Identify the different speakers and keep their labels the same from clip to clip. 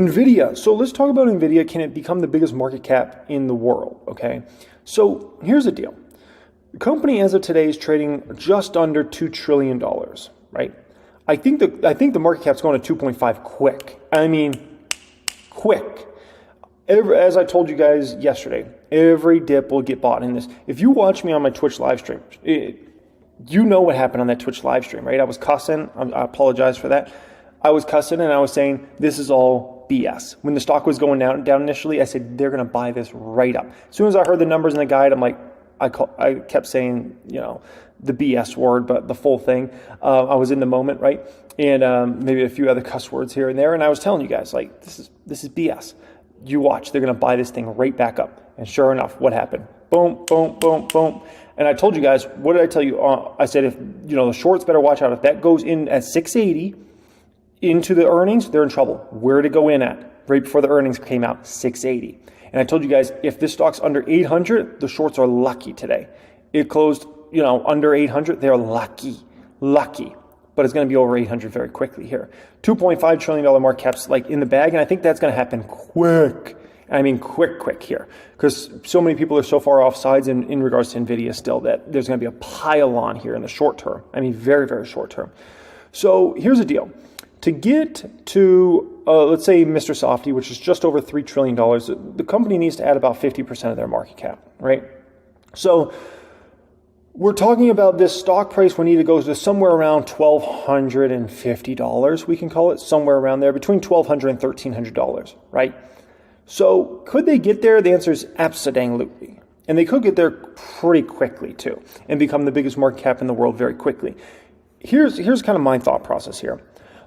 Speaker 1: Nvidia. So let's talk about Nvidia. Can it become the biggest market cap in the world? Okay. So here's the deal. The company as of today is trading just under $2 trillion, right? I think the market cap's going to 2.5 quick. I mean, quick. As I told you guys yesterday, every dip will get bought in this. If you watch me on my Twitch live stream, you know what happened on that Twitch live stream, right? I was cussing. I apologize for that. I was cussing and I was saying, this is all BS. When the stock was going down initially, I said, they're going to buy this right up. As soon as I heard the numbers in the guide, I'm like, I kept saying, the BS word, but the full thing. I was in the moment, right? And maybe a few other cuss words here and there. And I was telling you guys, like, this is BS. You watch, they're going to buy this thing right back up. And sure enough, what happened? Boom, boom, boom, boom. And I told you guys, what did I tell you? I said, if the shorts better watch out. If that goes in at 680 into the earnings, they're in trouble. Where to go in at? Right before the earnings came out, 680. And I told you guys, if this stock's under 800, the shorts are lucky today. It closed, under 800, they're lucky. But it's going to be over 800 very quickly here. $2.5 trillion market cap's like in the bag, and I think that's going to happen quick. I mean, quick here, because so many people are so far off sides in regards to Nvidia still that there's going to be a pile on here in the short term. I mean, very, very short term. So here's the deal. To get to, let's say, Mr. Softy, which is just over $3 trillion, the company needs to add about 50% of their market cap, right? So we're talking about this stock price will need to go to somewhere around $1,250, we can call it, somewhere around there, between $1,200 and $1,300, right? So could they get there? The answer is absolutely. And they could get there pretty quickly, too, and become the biggest market cap in the world very quickly. Here's kind of my thought process here.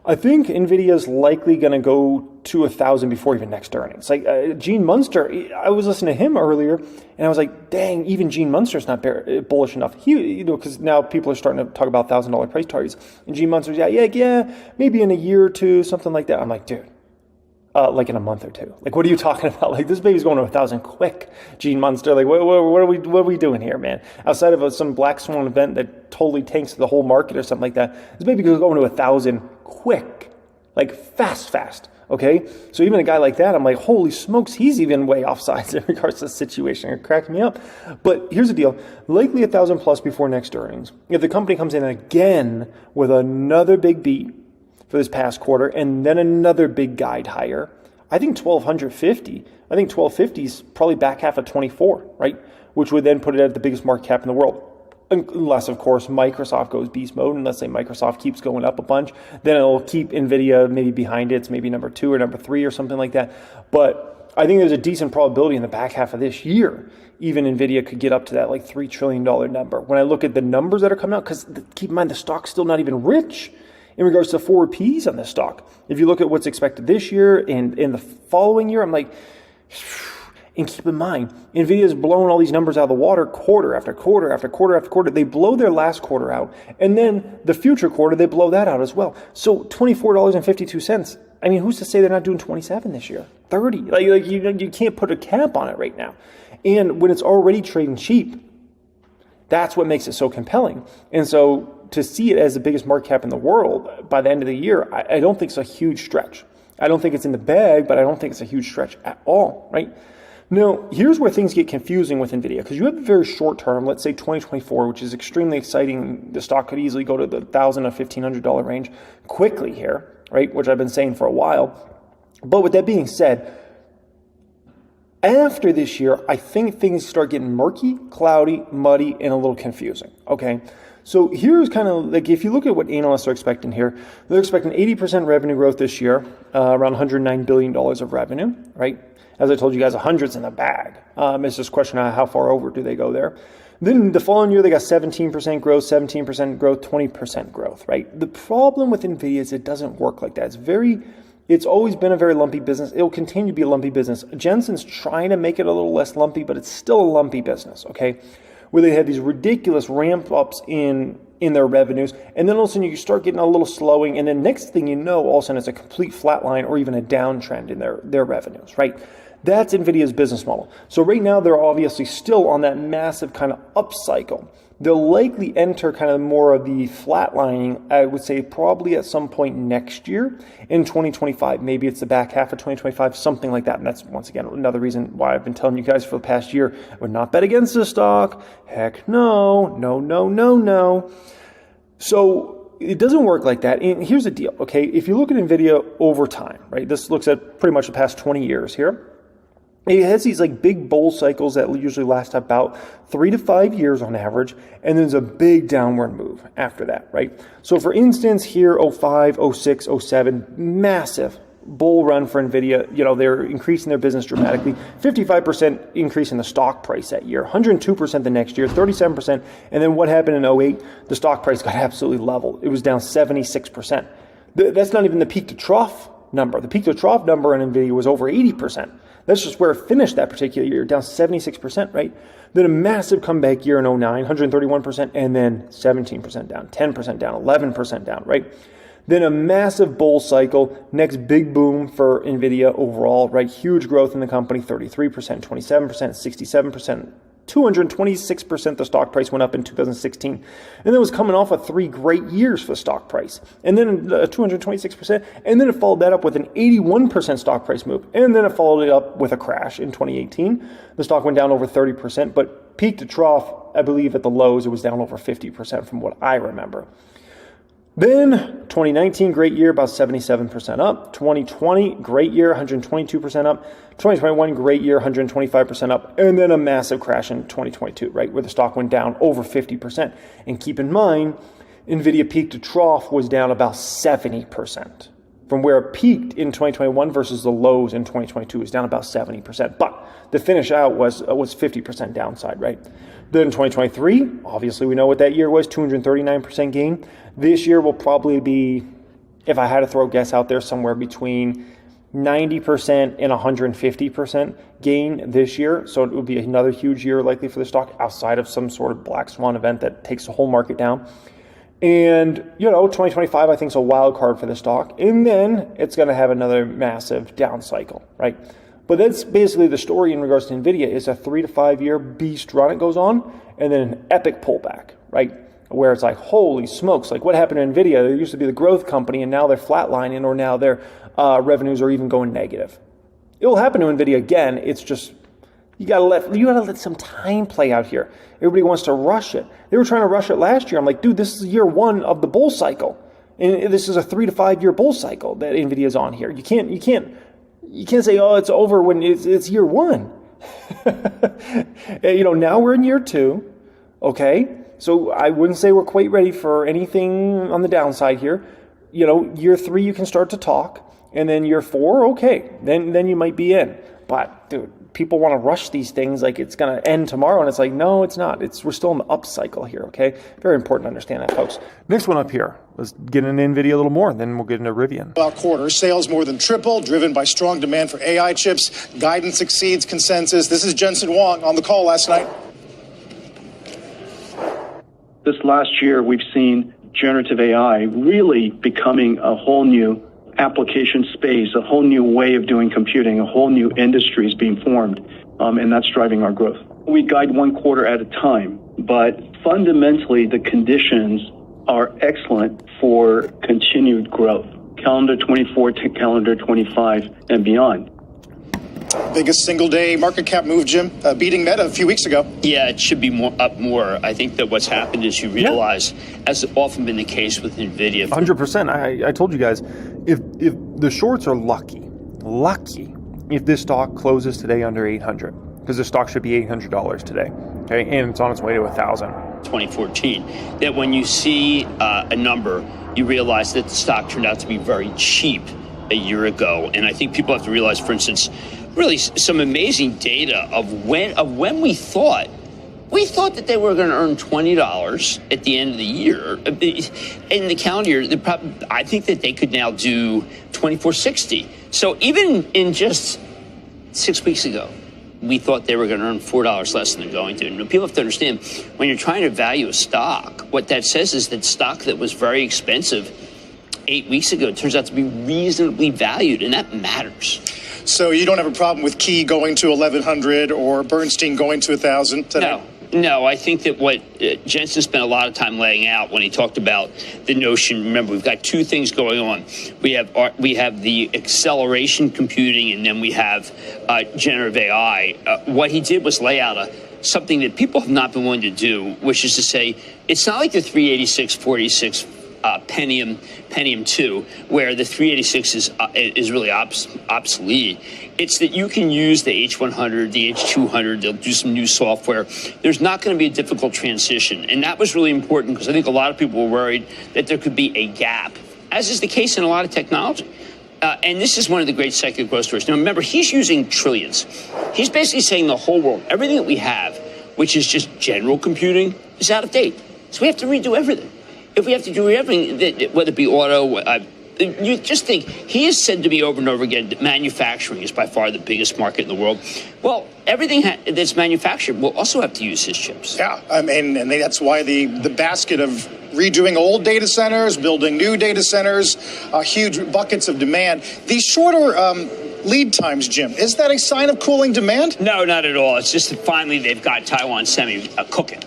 Speaker 1: I think Nvidia is likely going to go to 1,000 before even next earnings. Like Gene Munster, I was listening to him earlier, and I was like, dang, even Gene Munster's not bullish enough. He, because now people are starting to talk about $1,000 price targets, and Gene Munster's, yeah, maybe in a year or two, something like that. I'm like, dude, like in a month or two. Like, what are you talking about? Like, this baby's going to 1,000 quick, Gene Munster. Like, what are we doing here, man? Outside of some black swan event that totally tanks the whole market or something like that, this baby goes going to 1,000 quick, like fast. Okay, so even a guy like that, I'm like, holy smokes, he's even way off sides in regards to the situation. It cracked me up. But here's the deal: likely 1,000 plus before next earnings. If the company comes in again with another big beat for this past quarter, and then another big guide higher, I think 1,250. I think 1,250 is probably back half of 24, right? Which would then put it at the biggest market cap in the world. Unless, of course, Microsoft goes beast mode, and let's say Microsoft keeps going up a bunch, then it'll keep Nvidia maybe behind it. It's maybe number 2 or number 3 or something like that. But I think there's a decent probability in the back half of this year, even Nvidia could get up to that like $3 trillion number. When I look at the numbers that are coming out, because keep in mind, the stock's still not even rich in regards to forward P's on this stock. If you look at what's expected this year and in the following year, I'm like, and keep in mind, Nvidia's blown all these numbers out of the water quarter after quarter after quarter after quarter. They blow their last quarter out, and then the future quarter, they blow that out as well. So $24.52. I mean, who's to say they're not doing 27 this year? 30. Like you can't put a cap on it right now. And when it's already trading cheap, that's what makes it so compelling. And so to see it as the biggest market cap in the world by the end of the year, I don't think it's a huge stretch. I don't think it's in the bag, but I don't think it's a huge stretch at all, right? Now, here's where things get confusing with Nvidia, because you have a very short term, let's say 2024, which is extremely exciting. The stock could easily go to the $1,000 to $1,500 range quickly here, right? Which I've been saying for a while. But with that being said, after this year, I think things start getting murky, cloudy, muddy, and a little confusing, okay? So here's kind of like, if you look at what analysts are expecting here, they're expecting 80% revenue growth this year, around $109 billion of revenue, right? As I told you guys, 100's in the bag. It's just a question of how far over do they go there. Then the following year, they got 17% growth, 17% growth, 20% growth, right? The problem with Nvidia is it doesn't work like that. It's always been a very lumpy business. It'll continue to be a lumpy business. Jensen's trying to make it a little less lumpy, but it's still a lumpy business, okay? Where they have these ridiculous ramp ups in their revenues, and then all of a sudden you start getting a little slowing, and then next thing you know, all of a sudden it's a complete flat line or even a downtrend in their revenues, right? That's NVIDIA's business model. So right now they're obviously still on that massive kind of upcycle. They'll likely enter kind of more of the flatlining, I would say probably at some point next year in 2025. Maybe it's the back half of 2025, something like that. And that's, once again, another reason why I've been telling you guys for the past year, I would not bet against this stock. Heck no, no, no, no, no. So it doesn't work like that. And here's the deal, okay? If you look at NVIDIA over time, right? This looks at pretty much the past 20 years here. It has these like big bull cycles that usually last about 3 to 5 years on average, and there's a big downward move after that, right? So for instance, here, 05, 06, 07, massive bull run for NVIDIA. You know, they're increasing their business dramatically. 55% increase in the stock price that year, 102% the next year, 37%. And then what happened in 08? The stock price got absolutely leveled. It was down 76%. That's not even the peak to trough number. The peak to trough number in NVIDIA was over 80%. That's just where it finished that particular year, down 76%, right? Then a massive comeback year in 09, 131%, and then 17% down, 10% down, 11% down, right? Then a massive bull cycle, next big boom for NVIDIA overall, right? Huge growth in the company, 33%, 27%, 67%, 226% the stock price went up in 2016. And then it was coming off of 3 great years for the stock price. And then 226%. And then it followed that up with an 81% stock price move. And then it followed it up with a crash in 2018. The stock went down over 30%. But peak to trough, I believe at the lows, it was down over 50% from what I remember. Then 2019, great year, about 77% up. 2020, great year, 122% up. 2021, great year, 125% up. And then a massive crash in 2022, right, where the stock went down over 50%. And keep in mind, NVIDIA peak to trough was down about 70%. From where it peaked in 2021 versus the lows in 2022 was down about 70%. But the finish out was 50% downside, right? Then 2023, obviously we know what that year was, 239% gain. This year will probably be, if I had to throw a guess out there, somewhere between 90% and 150% gain this year. So it would be another huge year likely for the stock outside of some sort of black swan event that takes the whole market down. And, 2025, I think, is a wild card for the stock. And then it's going to have another massive down cycle, right? But that's basically the story in regards to NVIDIA is a 3 to 5 year beast run it goes on, and then an epic pullback, right? Where it's like, holy smokes, like what happened to NVIDIA? They used to be the growth company, and now they're flatlining, or now their revenues are even going negative. It will happen to NVIDIA again. It's just, you gotta let some time play out here. Everybody wants to rush it. They were trying to rush it last year. I'm like, dude, this is year 1 of the bull cycle. And this is a 3 to 5 year bull cycle that NVIDIA is on here. You can't say, oh, it's over when it's year 1. Now we're in year 2. Okay. So I wouldn't say we're quite ready for anything on the downside here. Year 3, you can start to talk. And then year 4, okay, then you might be in. But, dude, people want to rush these things like it's going to end tomorrow. And it's like, no, it's not. We're still in the up cycle here, okay? Very important to understand that, folks. Next one up here. Let's get into NVIDIA a little more, and then we'll get into Rivian.
Speaker 2: About quarter, sales more than tripled, driven by strong demand for AI chips. Guidance exceeds consensus. This is Jensen Huang on the call last night.
Speaker 3: This last year, we've seen generative AI really becoming a whole new application space, a whole new way of doing computing, a whole new industry is being formed, and that's driving our growth. We guide 1 quarter at a time, but fundamentally the conditions are excellent for continued growth, calendar 24 to calendar 25 and beyond.
Speaker 2: Biggest single day market cap move, Jim, beating Meta a few weeks ago.
Speaker 4: Yeah, it should be up more. I think that what's happened is you realize, as has often been the case with NVIDIA.
Speaker 1: 100%. I told you guys, if the shorts are lucky, if this stock closes today under 800, because the stock should be $800 today, okay, and it's on its way to 1,000.
Speaker 4: 2014, that when you see a number, you realize that the stock turned out to be very cheap a year ago. And I think people have to realize, for instance, really some amazing data of when we thought that they were going to earn $20 at the end of the year. In the calendar year, I think that they could now do $24.60. So even in just 6 weeks ago, we thought they were going to earn $4 less than they're going to. And people have to understand, when you're trying to value a stock, what that says is that stock that was very expensive 8 weeks ago turns out to be reasonably valued, and that matters.
Speaker 2: So you don't have a problem with Key going to 1,100 or Bernstein going to 1,000 today?
Speaker 4: No, I think that what Jensen spent a lot of time laying out when he talked about the notion. Remember, we've got two things going on. We have the acceleration computing, and then we have generative AI. What he did was lay out something that people have not been willing to do, which is to say, it's not like the 386, 46 Pentium 2, where the 386 is really obsolete. It's that you can use the H100, the H200, they'll do some new software. There's not going to be a difficult transition. And that was really important because I think a lot of people were worried that there could be a gap, as is the case in a lot of technology. And this is one of the great secular growth stories. Now, remember, he's using trillions. He's basically saying the whole world, everything that we have, which is just general computing, is out of date. So we have to redo everything. If we have to do everything, whether it be auto, you just think, he has said to me over and over again that manufacturing is by far the biggest market in the world. Well, everything that's manufactured will also have to use his chips.
Speaker 2: Yeah, and that's why the basket of redoing old data centers, building new data centers, huge buckets of demand. These shorter lead times, Jim, is that a sign of cooling demand?
Speaker 4: No, not at all. It's just that finally they've got Taiwan Semi cooking.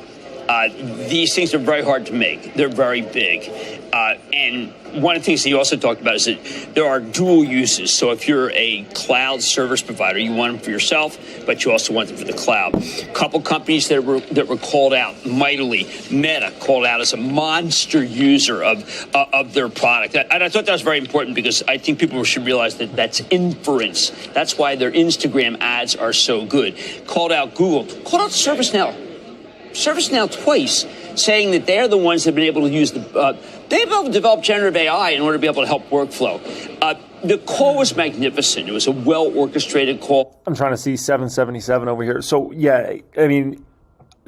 Speaker 4: These things are very hard to make. They're very big. And one of the things he also talked about is that there are dual uses. So if you're a cloud service provider, you want them for yourself, but you also want them for the cloud. A couple companies that were called out mightily. Meta called out as a monster user of their product. And I thought that was very important because I think people should realize that that's inference. That's why their Instagram ads are so good. Called out Google. Called out ServiceNow twice, saying that they're the ones that have been able to use they've been able to develop generative AI in order to be able to help workflow. The call was magnificent. It was a well-orchestrated call.
Speaker 1: I'm trying to see 777 over here. So, yeah, I mean,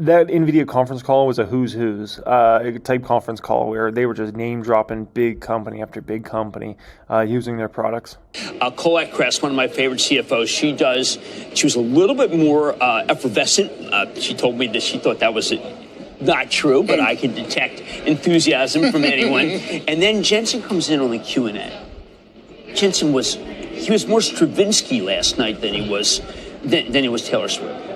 Speaker 1: that Nvidia conference call was a who's type conference call where they were just name-dropping big company after big company using their products.
Speaker 4: Colette Kress, one of my favorite CFOs, she was a little bit more effervescent. She told me that she thought that was not true, but I can detect enthusiasm from anyone. And then Jensen comes in on the Q&A. Jensen was more Stravinsky last night than he was Taylor Swift.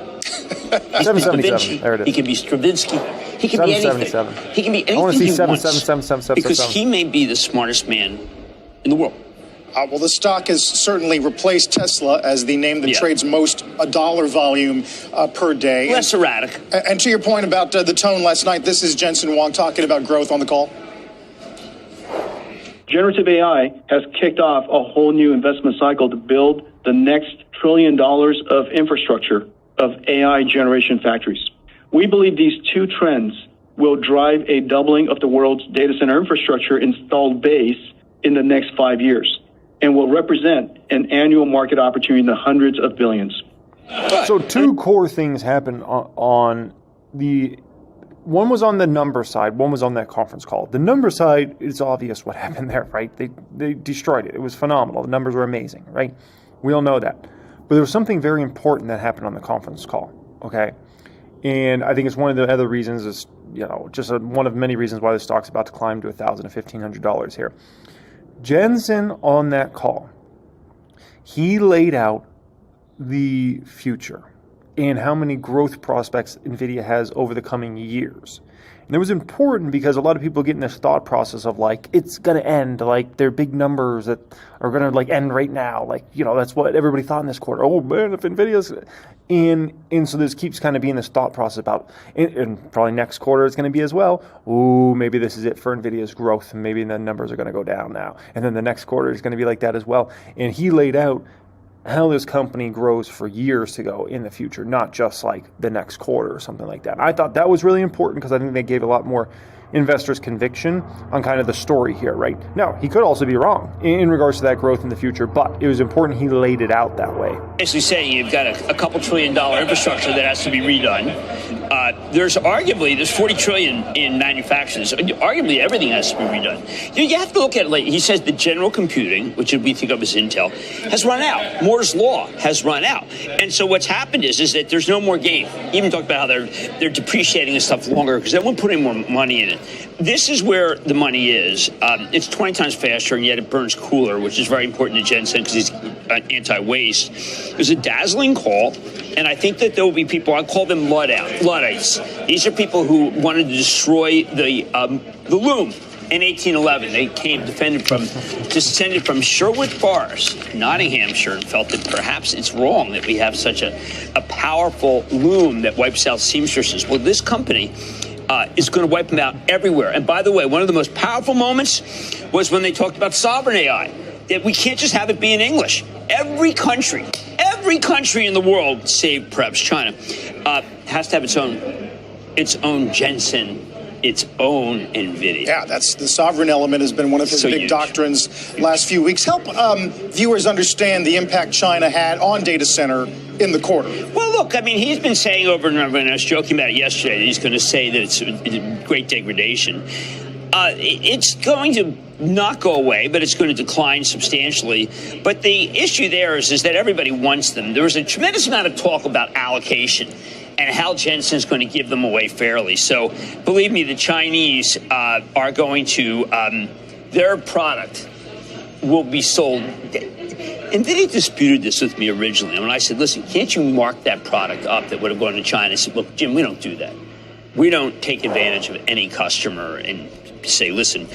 Speaker 1: 777. There it is.
Speaker 4: He can be Stravinsky. He can be anything. He can be anything.
Speaker 1: I want to see
Speaker 4: he
Speaker 1: 777
Speaker 4: because he may be the smartest man in the world.
Speaker 2: Well, the stock has certainly replaced Tesla as the name that trades most dollar volume per day.
Speaker 4: Less erratic.
Speaker 2: And to your point about the tone last night, this is Jensen Huang talking about growth on the call.
Speaker 3: Generative AI has kicked off a whole new investment cycle to build the next $1 trillion of infrastructure of AI generation factories. We believe these two trends will drive a doubling of the world's data center infrastructure installed base in the next 5 years and will represent an annual market opportunity in the hundreds of billions.
Speaker 1: So two core things happened on the... One was on the number side, one was on that conference call. The number side, it's obvious what happened there, right? They destroyed it. It was phenomenal. The numbers were amazing, right? We all know that. But there was something very important that happened on the conference call, okay? And I think it's one of the other reasons, is, just one of many reasons why the stock's about to climb to $1,000 to $1,500 here. Jensen on that call, he laid out the future and how many growth prospects Nvidia has over the coming years. And it was important because a lot of people get in this thought process of it's going to end, they're big numbers that are going to end right now. That's what everybody thought in this quarter. Oh man, if Nvidia's and so this keeps kind of being this thought process about, and probably next quarter it's going to be as well. Oh, maybe this is it for Nvidia's growth and maybe the numbers are going to go down now. And then the next quarter is going to be like that as well. And he laid out how this company grows for years to go in the future, not just the next quarter or something like that. I thought that was really important because I think they gave a lot more investors conviction on kind of the story here, right? Now, he could also be wrong in regards to that growth in the future, but it was important he laid it out that way.
Speaker 4: Basically saying you've got a couple $1 trillion infrastructure that has to be redone. there's 40 trillion in manufacturing. So arguably everything has to be redone. You have to look at it like he says the general computing, which we think of as Intel, has run out. Moore's law has run out. And so what's happened is that there's no more game. Even talk about how they're depreciating this stuff longer because they won't put any more money in it. This is where the money is. It's 20 times faster, and yet it burns cooler, which is very important to Jensen because he's anti-waste. It was a dazzling call, and I think that there will be people, I call them Luddites. These are people who wanted to destroy the loom in 1811. They descended from Sherwood Forest, Nottinghamshire, and felt that perhaps it's wrong that we have such a powerful loom that wipes out seamstresses. Well, this company is going to wipe them out everywhere. And by the way, one of the most powerful moments was when they talked about sovereign AI, that we can't just have it be in English. Every country in the world, save perhaps China, has to have its own Jensen, its own Nvidia.
Speaker 2: Yeah, that's the sovereign element has been one of his big doctrines last few weeks. Help viewers understand the impact China had on data center in the quarter.
Speaker 4: Well, look, I mean, he's been saying over and over, and I was joking about it yesterday, that he's going to say that it's a great degradation. It's going to not go away, but it's going to decline substantially. But the issue there is that everybody wants them. There was a tremendous amount of talk about allocation and how Jensen's going to give them away fairly. So believe me, the Chinese are going to, their product will be sold. Nvidia disputed this with me originally. When I said, listen, can't you mark that product up that would have gone to China? I said, look, Jim, we don't do that. We don't take advantage of any customer and say, listen,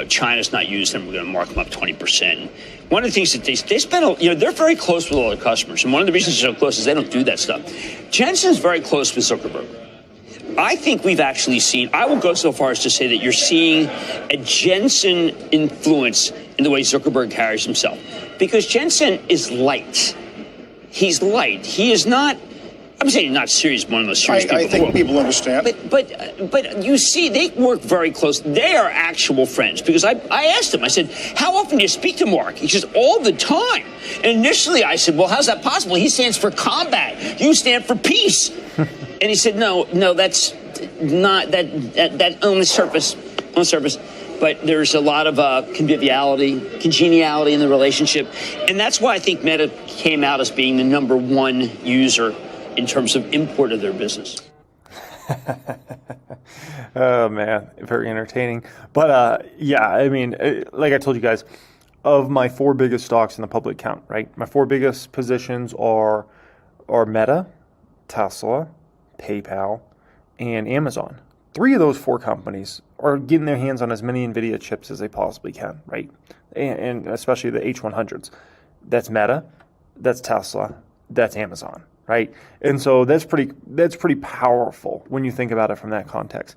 Speaker 4: China's not used them, we're going to mark them up 20%. One of the things that they spend, they're very close with all their customers. And one of the reasons they're so close is they don't do that stuff. Jensen's very close with Zuckerberg. I think we've actually seen, I will go so far as to say that you're seeing a Jensen influence in the way Zuckerberg carries himself. Because Jensen is light. He's light. He is not, I'm saying not serious, one of the most serious people in the world.
Speaker 2: I think people understand.
Speaker 4: But you see, they work very close. They are actual friends. Because I asked him, I said, how often do you speak to Mark? He says, all the time. And initially I said, well, how's that possible? He stands for combat. You stand for peace. And he said, no, that's not, that on the surface. But there's a lot of conviviality, congeniality in the relationship. And that's why I think Meta came out as being the number one user in terms of import of their business.
Speaker 1: Oh, man, very entertaining. But yeah, I mean, like I told you guys, of my 4 biggest stocks in the public count, right? My 4 biggest positions are Meta, Tesla, PayPal, and Amazon. 3 of those 4 companies are getting their hands on as many Nvidia chips as they possibly can, right? And especially the H100s. That's Meta, that's Tesla, that's Amazon, right? And so that's pretty powerful when you think about it from that context.